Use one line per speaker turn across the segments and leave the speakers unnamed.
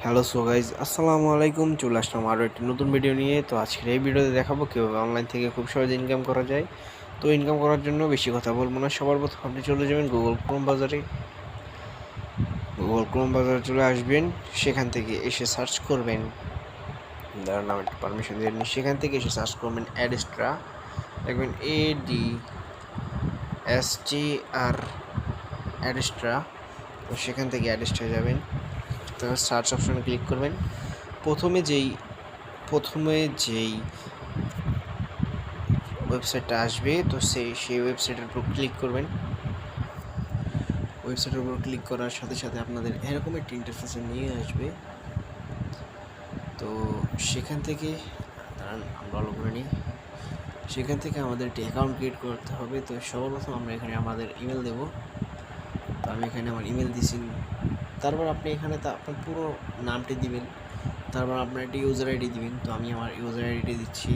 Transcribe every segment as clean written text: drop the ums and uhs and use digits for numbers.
Hello so guys, আসসালামু আলাইকুম। চলে আসলাম আরও একটি নতুন ভিডিও নিয়ে। তো আজকের এই ভিডিওতে দেখাবো কীভাবে অনলাইন থেকে খুব সহজে ইনকাম করা যায়। তো ইনকাম করার জন্য বেশি কথা বলবো না, সবার প্রথম আপনি চলে যাবেন গুগল ক্রোম বাজারে চলে আসবেন। সেখান থেকে এসে সার্চ করবেন, দাঁড়ান আমি একটু পারমিশন দিয়ে নিই। সেখান থেকে এসে সার্চ করবেন অ্যাডস্ট্রা, দেখবেন ADSTR অ্যাডস্ট্রা। তো সেখান থেকে অ্যাডস্ট্রা যাবেন, তো সার্চ অপশনে ক্লিক করবেন। প্রথমে যেই ওয়েবসাইটটা আসবে, তো সেই ওয়েবসাইটের উপর ক্লিক করবেন। ওয়েবসাইটের উপর ক্লিক করার সাথে সাথে আপনাদের এরকম একটি ইন্টারফেসে নিয়ে আসবে। তো সেখান থেকে দাঁড়ান আমরা ভালো করে নিই। সেখান থেকে আমাদের একটি অ্যাকাউন্ট ক্রিয়েট করতে হবে। তো সর্বপ্রথম আমরা এখানে আমাদের ইমেল দেব। তো আমি এখানে আমার ইমেল দিছি। তারপর আপনি এখানে আপনার পুরো নামটি দিবেন, তারপর আপনার একটি ইউজার আইডি দিবেন। তো আমি আমার ইউজার আইডিটি দিচ্ছি।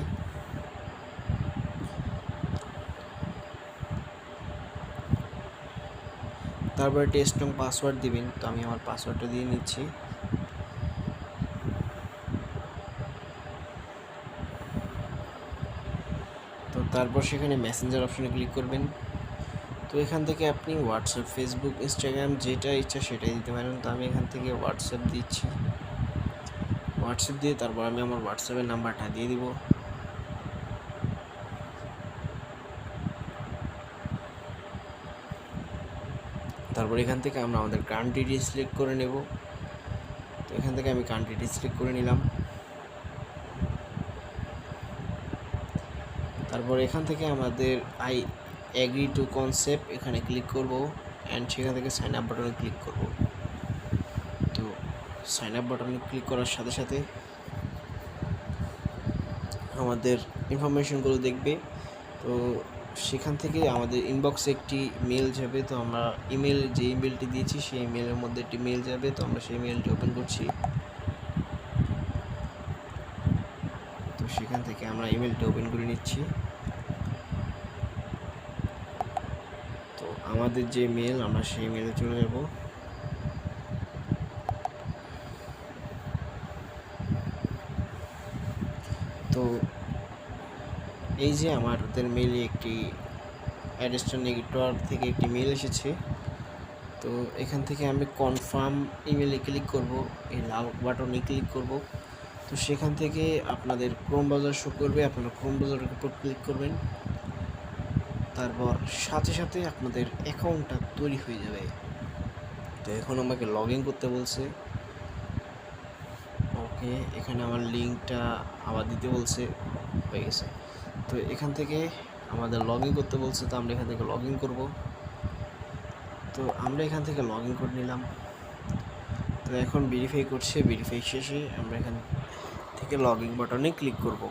তারপরে একটি স্ট্রং পাসওয়ার্ড দিবেন। তো আমি আমার পাসওয়ার্ডটা দিয়ে নিচ্ছি। তো তারপর সেখানে মেসেঞ্জার অপশনে ক্লিক করবেন। তো এখান থেকে আপনি হোয়াটসঅ্যাপ, ফেসবুক, ইনস্টাগ্রাম যেটা ইচ্ছা সেটাই দিতে পারেন। তো আমি এখান থেকে হোয়াটসঅ্যাপ দিচ্ছি। হোয়াটসঅ্যাপ দিয়ে তারপর আমি আমার হোয়াটসঅ্যাপের নাম্বারটা দিয়ে দিব। তারপর এখান থেকে আমরা আমাদের কান্ট্রিটি সিলেক্ট করে নেব। তো এখান থেকে আমি কান্ট্রিটি সিলেক্ট করে নিলাম। তারপর এখান থেকে আমাদের আই এগ্রি টু কনসেপ্ট এখানে ক্লিক করব অ্যান্ড সেখান থেকে সাইন আপ বাটনে ক্লিক করব। তো সাইন আপ বাটনে ক্লিক করার সাথে সাথে আমাদের ইনফরমেশনগুলো দেখবে। তো সেখান থেকে আমাদের ইনবক্সে একটি মেল যাবে। তো আমরা যে ইমেলটি দিয়েছি সেই ইমেলের মধ্যে একটি মেল যাবে। তো আমরা সেই মেলটি ওপেন করছি। তো সেখান থেকে আমরা ইমেলটি ওপেন করে নিচ্ছি। তো আমাদের যে মেল, আমরা সেই মেলে চলে যাব। তো এই যে আমাদের মেলে একটি অ্যাডস্ট্রা নেটওয়ার্ক থেকে একটি মেল এসেছে। তো এখান থেকে আমি কনফার্ম ইমেলে ক্লিক করব, এই লাল বাটনে ক্লিক করব। তো সেখান থেকে আপনাদের ক্রোম ব্রাউজার শো করবে, আপনারা ক্রোম ব্রাউজারের উপর ক্লিক করবেন। তারপর সাথে সাথে আপনাদের অ্যাকাউন্টটা তৈরি হয়ে যাবে। তো এখন আমাকে লগ ইন করতে বলছে। ওকে, এখানে আমার লিঙ্কটা আবার দিতে বলছে, হয়ে গেছে। তো এখান থেকে আমাদের লগ ইন করতে বলছে। তো আমরা এখান থেকে লগ ইন করবো। তো আমরা এখান থেকে লগ ইন করে নিলাম। তো এখন ভেরিফাই করছে, ভেরিফাই শেষে আমরা এখান থেকে লগ ইন বাটনে ক্লিক করব।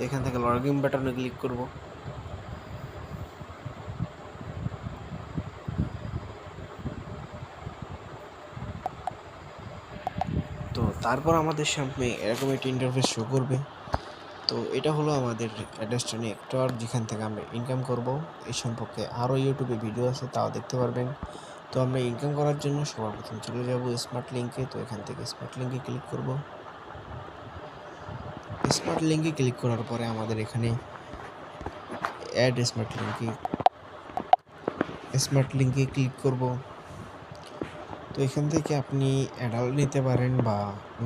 এখান থেকে লগ ইন বাটনে ক্লিক করব। তো তারপর আমাদের সামনে এরকম একটি ইন্টারফেস শো করবে। তো এটা হলো আমাদের অ্যাডস্ট্রা নেটওয়ার্ক, যেখান থেকে আমরা ইনকাম করব। এই সম্পর্কে আরও ইউটিউবে ভিডিও আছে, তাও দেখতে পারবেন। তো আমরা ইনকাম করার জন্য সবার প্রথম চলে যাব স্মার্ট লিঙ্কে। তো এখান থেকে স্মার্ট লিঙ্কে ক্লিক করব। স্মার্ট লিঙ্কে ক্লিক করার পরে আমাদের এখানে অ্যাড স্মার্ট লিঙ্কে ক্লিক করব। তো এখান থেকে আপনি অ্যাডাল্ট নিতে পারেন বা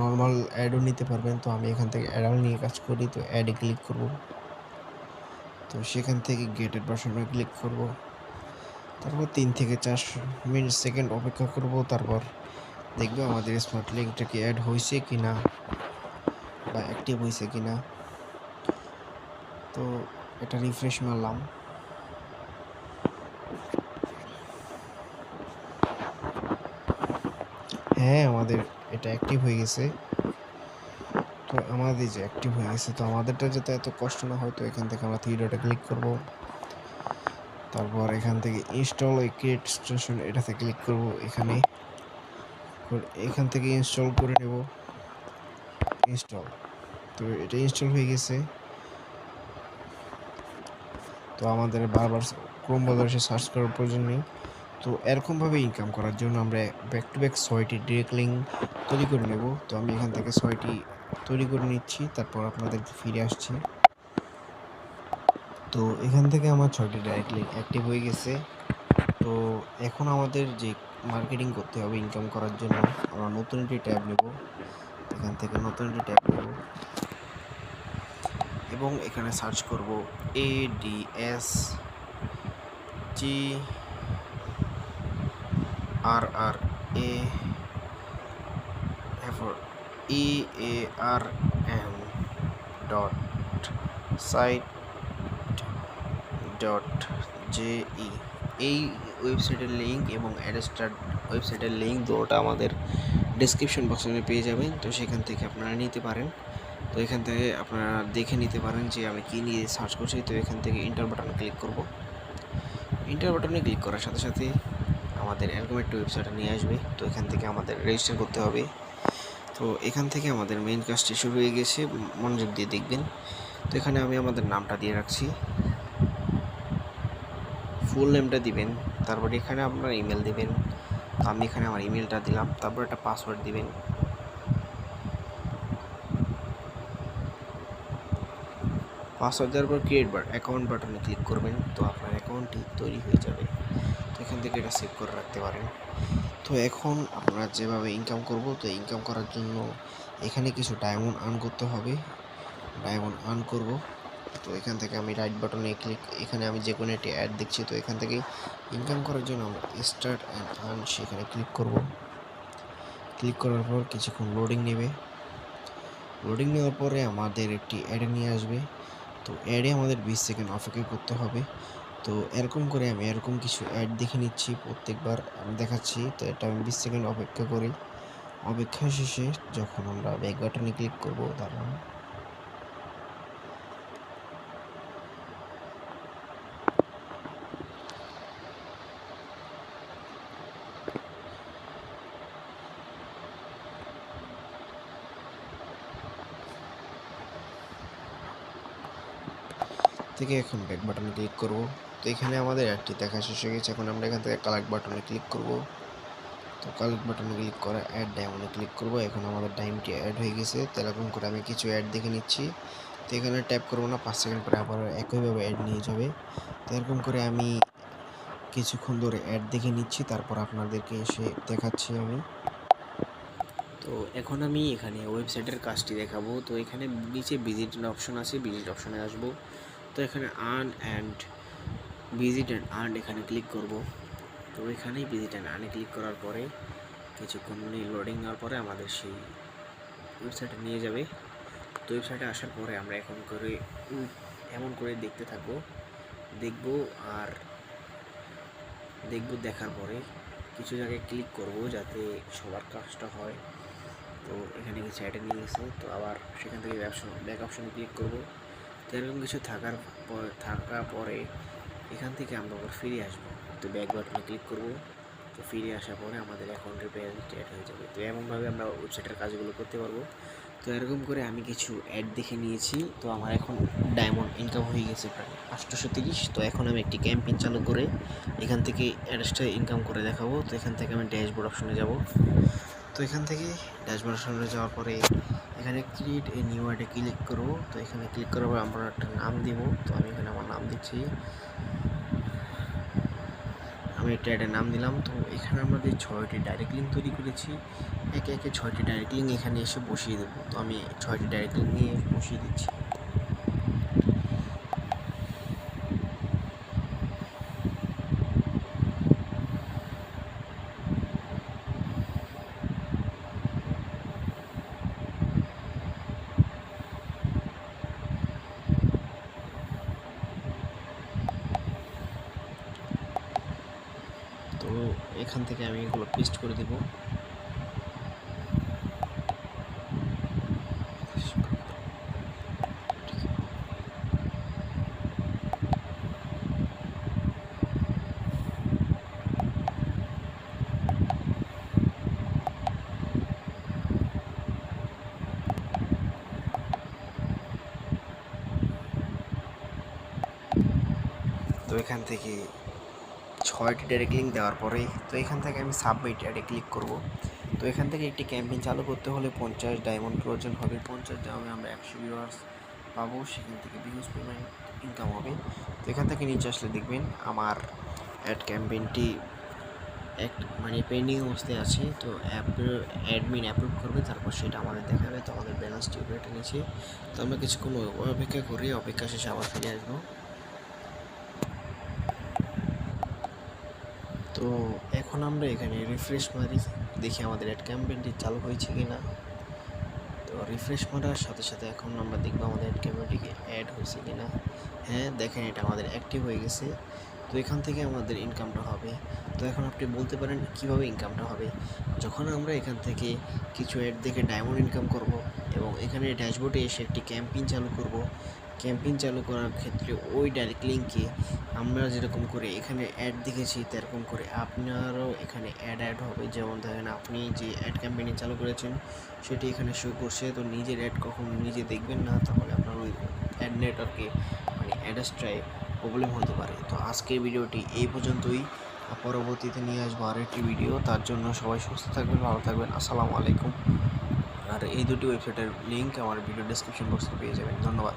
নর্মাল অ্যাডও নিতে পারবেন। তো আমি এখান থেকে অ্যাডাল্ট নিয়ে কাজ করি, তো অ্যাডে ক্লিক করব। তো সেখান থেকে গেটের বাটনে ক্লিক করব। তারপর 3 থেকে 4 সেকেন্ড অপেক্ষা করব। তারপর দেখব আমাদের স্মার্ট লিঙ্কটা কি অ্যাড হয়েছে কি না বা অ্যাক্টিভ হয়েছে কি না। তো এটা রিফ্রেশ মারলাম। হ্যাঁ, আমাদের এটা অ্যাক্টিভ হয়ে গেছে। তো আমাদের যে অ্যাক্টিভ হয়ে গেছে, তো আমাদেরটা যাতে এত কষ্ট না হয়, তো এখান থেকে আমরা থ্রি ডটে ক্লিক করব। তারপর এখান থেকে ইনস্টল ক্রিয়েট স্টেশন এটাতে ক্লিক করব। এখান থেকে ইনস্টল করে নেব। ইনস্টল, তো এটা ইনস্টল হয়ে গেছে। তো আমাদের বারবার ক্রোম ব্রাউজারে সার্চ করার প্রয়োজন নেই। তো এরকমভাবে ইনকাম করার জন্য আমরা ব্যাক টু ব্যাক 6টি ডিরেক্ট লিঙ্ক তৈরি করে নেব। তো আমি এখান থেকে 6টি তৈরি করে নিচ্ছি, তারপর আপনাদেরকে ফিরে আসছি। তো এখান থেকে আমার 6টি ডাইরেক্ট লিঙ্ক অ্যাক্টিভ হয়ে গেছে। তো এখন আমাদের যে মার্কেটিং করতে হবে ইনকাম করার জন্য, আমরা নতুন একটি ট্যাব নেব। এখান থেকে নতুন একটি ট্যাব নেব এবং এখানে সার্চ করব ADSGRRA.site.je। এই ওয়েবসাইটের লিঙ্ক এবং অ্যাডস্টার ওয়েবসাইটের লিঙ্ক দুটোটা আমাদের ডেসক্রিপশন বক্সে পেয়ে যাবেন। তো সেখান থেকে আপনারা নিতে পারেন। তো এখান থেকে আপনারা দেখে নিতে পারেন যে আমি কী নিয়ে সার্চ করছি। তো এখান থেকে ইন্টার বাটনে ক্লিক করব। ইন্টার বাটনে ক্লিক করার সাথে সাথে আমাদের এরকম একটা ওয়েবসাইটে নিয়ে আসবে। তো এখান থেকে আমাদের রেজিস্টার করতে হবে। তো এখান থেকে আমাদের মেইন কাজটি শুরু হয়ে গেছে, মনোযোগ দিয়ে দেখবেন। তো এখানে আমি আমাদের নামটা দিয়ে রাখছি, ফুল নেমটা দিবেন। তারপরে এখানে আপনার ইমেল দিবেন। তো আমি এখানে আমার ইমেলটা দিলাম। তারপর একটা পাসওয়ার্ড দিবেন। পাসওয়ার্ড দেওয়ার পর ক্রিয়েট অ্যাকাউন্ট বাটনে ক্লিক করবেন। তো আপনার অ্যাকাউন্টটি তৈরি হয়ে যাবে। তো এখান থেকে এটা সেভ করে রাখতে পারেন। তো এখন আমরা যেভাবে ইনকাম করব, তো ইনকাম করার জন্য এখানে কিছু ডায়মন্ড আর্ন করতে হবে। ডায়মন্ড আর্ন করব। তো এখান থেকে আমি রাইট বাটনে ক্লিক, এখানে আমি যে কোনো একটি অ্যাড দেখছি। তো এখান থেকে ইনকাম করার জন্য আমরা স্টার্ট অ্যান্ড আর্ন সেখানে ক্লিক করব। ক্লিক করার পর কিছুক্ষণ লোডিং নেবে। লোডিং নেওয়ার পরে আমাদের একটি অ্যাডে নিয়ে আসবে। তো অ্যাডে আমাদের 20 সেকেন্ড অপেক্ষা করতে হবে। তো এরকম করে আমি এরকম কিছু অ্যাড দেখে নিচ্ছি, প্রত্যেকবার আমি দেখাচ্ছি। তো এটা আমি 20 সেকেন্ড অপেক্ষা করি। অপেক্ষা শেষে যখন আমরা ব্যাক বাটনে ক্লিক করব, দাঁড়ান, থেকে এখন ব্যাক বাটনে ক্লিক করব। তো এখানে আমাদের অ্যাডটি দেখা শেষ হয়ে গেছে। এখন আমরা এখান থেকে কালেক্ট বাটনে ক্লিক করব। তো কালেক্ট বাটনে ক্লিক করে অ্যাড ডায়মন্ডে ক্লিক করব। এখন আমাদের টাইমটি অ্যাড হয়ে গেছে। তো এরকম করে আমি কিছু অ্যাড দেখে নিচ্ছি। তো এখানে ট্যাপ করবো না, 5 সেকেন্ড পরে আবার একইভাবে অ্যাড নিয়ে যাবে। তো এরকম করে আমি কিছুক্ষণ ধরে অ্যাড দেখে নিচ্ছি, তারপর আপনাদেরকে এসে দেখাচ্ছি আমি। তো এখন আমি এখানে ওয়েবসাইটের কাজটি দেখাবো। তো এখানে নিচে ভিজিট অপশন আছে, ভিজিট অপশনে আসবো। তো এখানে earn and visit and earn এখানে ক্লিক করব। তো এখানেই ভিজিট অ্যান্ড আর্নে ক্লিক করার পরে কিছুক্ষণ লোডিং নেওয়ার পরে আমাদের সেই ওয়েবসাইটে নিয়ে যাবে। তো ওয়েবসাইটে আসার পরে আমরা এমন করে দেখতে থাকবো, আর দেখার পরে কিছু জায়গায় ক্লিক করব যাতে সবার কাজটা হয়। তো এখানে কিছু অ্যাডে নিয়ে গেছে। তো আবার সেখান থেকে ব্যাক অপশনে ক্লিক করব। তো এরকম কিছু থাকার পরে এখান থেকে আমরা আবার ফিরে আসবো। তো ব্যাক বাটনে ক্লিক করব। তো ফিরে আসার পরে আমাদের অ্যাকাউন্টের পেমেন্ট অ্যাড হয়ে যাবে। তো এমনভাবে আমরা ওয়েবসাইটের কাজগুলো করতে পারবো। তো এরকম করে আমি কিছু অ্যাড দেখে নিয়েছি। তো আমার এখন ডায়মন্ড ইনকাম হয়ে গেছে প্রায় 830। তো এখন আমি একটি ক্যাম্পেইন চালু করে এখান থেকে অ্যাডসটা ইনকাম করে দেখাবো। তো এখান থেকে আমি ড্যাশবোর্ড অপশনে যাব। তো এখান থেকে ড্যাশবোর্ড অপশনে যাওয়ার পরে এখানে ক্রিয়েট এ নিউ অ্যাডে ক্লিক করবো। তো এখানে ক্লিক করার পর আমরা একটা নাম দিব। তো আমি এখানে আমার নাম দিচ্ছি, আমি একটা অ্যাডের নাম দিলাম। তো এখানে আমাদের 6টি ডাইরেক্ট লিঙ্ক তৈরি করেছি। একে একে 6টি ডাইরেক্ট লিঙ্ক এখানে এসে বসিয়ে দেবো। তো আমি 6টি ডাইরেক্ট লিঙ্ক নিয়ে বসিয়ে দিচ্ছি। তো এখান থেকে আমি এগুলো পেস্ট করে দেবো। এখান থেকে 6টি ডাইরেক্ট লিঙ্ক দেওয়ার পরে তো এখান থেকে আমি সাবমিট অ্যাডে ক্লিক করব। তো এখান থেকে একটি ক্যাম্পেইন চালু করতে হলে 50 ডায়মন্ড প্রয়োজন হবে। 50 ডায়মন্ডে আমরা 100 ভিউয়ার্স পাবো, সেখান থেকে বিহুজ পেমেন্ট ইনকাম হবে। তো এখান থেকে নিচে আসলে দেখবেন আমার অ্যাড ক্যাম্পেইনটি মানে পেন্ডিং অবস্থায় আছে। তো অ্যাডমিন অ্যাপ্রুভ করবে, তারপর সেটা আমাদের দেখাবে। তো আমাদের ব্যালেন্সটি উপরে টেনেছে। তো আমরা কিছুক্ষণ অপেক্ষা করি, অপেক্ষা শেষে আবার ফিরে আসবো। তো এখন আমরা এখানে রিফ্রেশ মারি, দেখি আমাদের অ্যাড ক্যাম্পেইনটি চালু হয়েছে কি না। তো রিফ্রেশ মারার সাথে সাথে এখন আমরা দেখবো আমাদের অ্যাড ক্যাম্পেইনটিকে অ্যাড হয়েছে কি না। হ্যাঁ, দেখেন এটা আমাদের অ্যাক্টিভ হয়ে গেছে। তো এখান থেকে আমাদের ইনকামটা হবে। তো এখন আপনি বলতে পারেন কিভাবে ইনকামটা হবে। যখন আমরা এখান থেকে কিছু অ্যাড দেখে ডায়মন্ড ইনকাম করব এবং এখানে ড্যাশবোর্ডে এসে একটি ক্যাম্পেইন চালু করব। ক্যাম্পেইন চালু করার ক্ষেত্রে ওই ডাইরেক্ট লিঙ্কে আমরা যেরকম করে এখানে অ্যাড দেখেছি তেরকম করে আপনারও এখানে অ্যাড হবে। যেমন ধরেন আপনি যে অ্যাড ক্যাম্পেইন চালু করেছেন সেটি এখানে শো করছে। তো নিজের অ্যাড কখনো নিজে দেখবেন না, তাহলে আপনার ওই অ্যাড নেটওয়ার্কে মানে অ্যাডাস্ট্রায় প্রবলেম হতে পারে। তো আজকের ভিডিওটি এই পর্যন্তই, পরবর্তীতে নিয়ে আসবো আরেকটি ভিডিও। তার জন্য সবাই সুস্থ থাকবেন, ভালো থাকবেন। আসসালামু আলাইকুম। আর এই দুটি ওয়েবসাইটের লিঙ্ক আমার ভিডিও ডেসক্রিপশন বক্সে পেয়ে যাবেন। ধন্যবাদ।